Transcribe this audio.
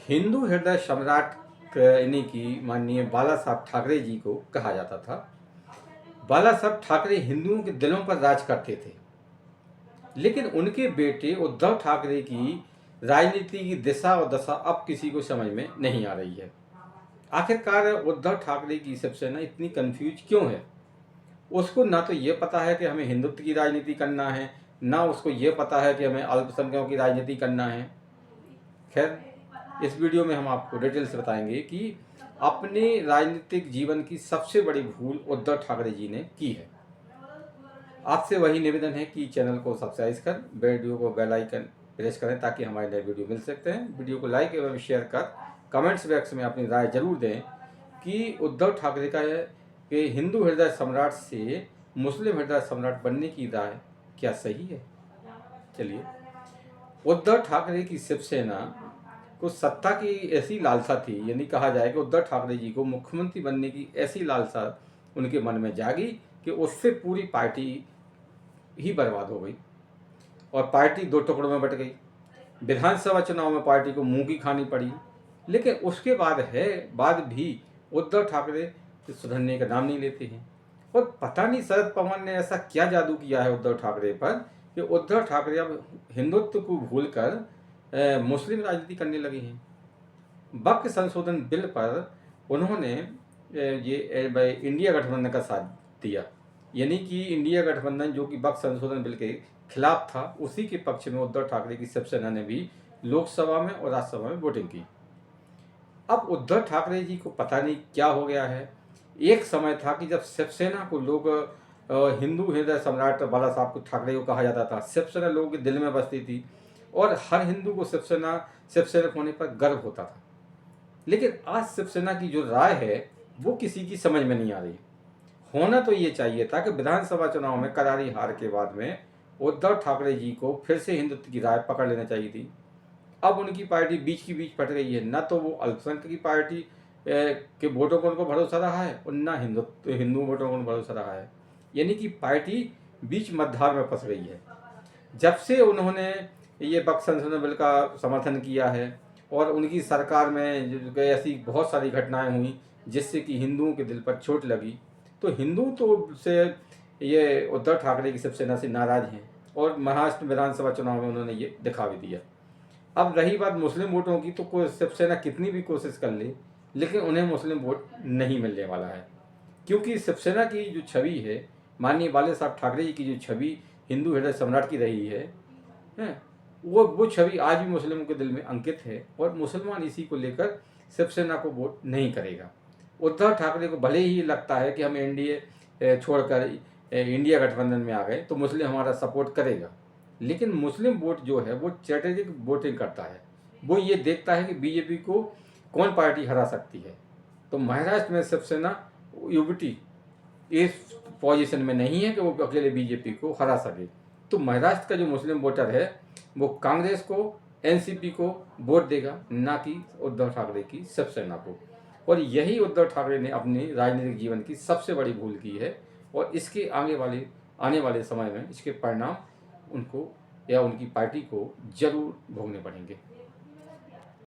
हिंदू हृदय सम्राट यानी कि माननीय बाला साहब ठाकरे जी को कहा जाता था। बाला साहब ठाकरे हिंदुओं के दिलों पर राज करते थे, लेकिन उनके बेटे उद्धव ठाकरे की राजनीति की दिशा और दशा अब किसी को समझ में नहीं आ रही है। आखिरकार उद्धव ठाकरे की शिवसेना इतनी कंफ्यूज क्यों है? उसको ना तो ये पता है कि हमें हिंदुत्व की राजनीति करना है, ना उसको ये पता है कि हमें अल्पसंख्यकों की राजनीति करना है। खैर, इस वीडियो में हम आपको डिटेल्स बताएंगे कि अपने राजनीतिक जीवन की सबसे बड़ी भूल उद्धव ठाकरे जी ने की है। आपसे वही निवेदन है कि चैनल को सब्सक्राइब कर वीडियो को बेल आइकन प्रेस करें ताकि हमारे नए वीडियो मिल सकते हैं। वीडियो को लाइक एवं शेयर कर कमेंट्स बॉक्स में अपनी राय जरूर दें कि उद्धव ठाकरे का कि हिंदू हृदय सम्राट से मुस्लिम हृदय सम्राट बनने की राय क्या सही है। चलिए, उद्धव ठाकरे की शिवसेना को सत्ता की ऐसी लालसा थी, यानी कहा जाए कि उद्धव ठाकरे जी को मुख्यमंत्री बनने की ऐसी लालसा उनके मन में जागी कि उससे पूरी पार्टी ही बर्बाद हो गई और पार्टी दो टुकड़ों में बट गई। विधानसभा चुनाव में पार्टी को मुंह की खानी पड़ी, लेकिन उसके बाद भी उद्धव ठाकरे सुधरने का नाम नहीं लेते हैं। और पता नहीं शरद पवार ने ऐसा क्या जादू किया है उद्धव ठाकरे पर कि उद्धव ठाकरे अब हिंदुत्व को भूलकर मुस्लिम राजनीति करने लगे हैं। वक्फ संशोधन बिल पर उन्होंने इंडिया गठबंधन का साथ दिया, यानी कि इंडिया गठबंधन जो कि वक्फ संशोधन बिल के खिलाफ था, उसी के पक्ष में उद्धव ठाकरे की शिवसेना ने भी लोकसभा में और राज्यसभा में वोटिंग की। अब उद्धव ठाकरे जी को पता नहीं क्या हो गया है। एक समय था कि जब शिवसेना को लोग हिंदू हृदय सम्राट बाला साहब ठाकरे को कहा जाता था, शिवसेना लोगों के दिल में बसती थी और हर हिंदू को शिवसेना होने पर गर्व होता था। लेकिन आज शिवसेना की जो राय है वो किसी की समझ में नहीं आ रही। होना तो ये चाहिए था कि विधानसभा चुनाव में करारी हार के बाद में उद्धव ठाकरे जी को फिर से हिंदुत्व की राय पकड़ लेना चाहिए थी। अब उनकी पार्टी बीच की बीच फट गई है। न तो वो अल्पसंख्यक की पार्टी के वोटों को उनको भरोसा रहा है और न हिंदू वोटों को भरोसा रहा है, यानी कि पार्टी बीच मझधार में फंस गई है। जब से उन्होंने ये वक्फ संशोधन बिल का समर्थन किया है और उनकी सरकार में ऐसी बहुत सारी घटनाएं हुई जिससे कि हिंदुओं के दिल पर चोट लगी, तो हिंदू तो से ये उद्धव ठाकरे की शिवसेना से नाराज हैं और महाराष्ट्र विधानसभा चुनाव में उन्होंने ये दिखा भी दिया। अब रही बात मुस्लिम वोटों की, तो शिवसेना कितनी भी कोशिश कर ले लेकिन उन्हें मुस्लिम वोट नहीं मिलने वाला है, क्योंकि शिवसेना की जो छवि है, माननीय बाला साहब ठाकरे जी की जो छवि हिंदू हृदय सम्राट की रही है वो छवि आज भी मुस्लिमों के दिल में अंकित है और मुसलमान इसी को लेकर शिवसेना को वोट नहीं करेगा। उद्धव ठाकरे को भले ही लगता है कि हम एनडीए छोड़कर इंडिया गठबंधन में आ गए तो मुस्लिम हमारा सपोर्ट करेगा, लेकिन मुस्लिम वोट जो है वो स्ट्रेटेजिक वोटिंग करता है। वो ये देखता है कि बीजेपी को कौन पार्टी हरा सकती है। तो महाराष्ट्र में शिवसेना यूबीटी इस पोजीशन में नहीं है कि वो अकेले बीजेपी को हरा सके। तो महाराष्ट्र का जो मुस्लिम वोटर है वो कांग्रेस को, एनसीपी को वोट देगा, ना कि उद्धव ठाकरे की शिवसेना को। और यही उद्धव ठाकरे ने अपने राजनीतिक जीवन की सबसे बड़ी भूल की है और इसके आने वाले समय में इसके परिणाम उनको या उनकी पार्टी को जरूर भोगने पड़ेंगे।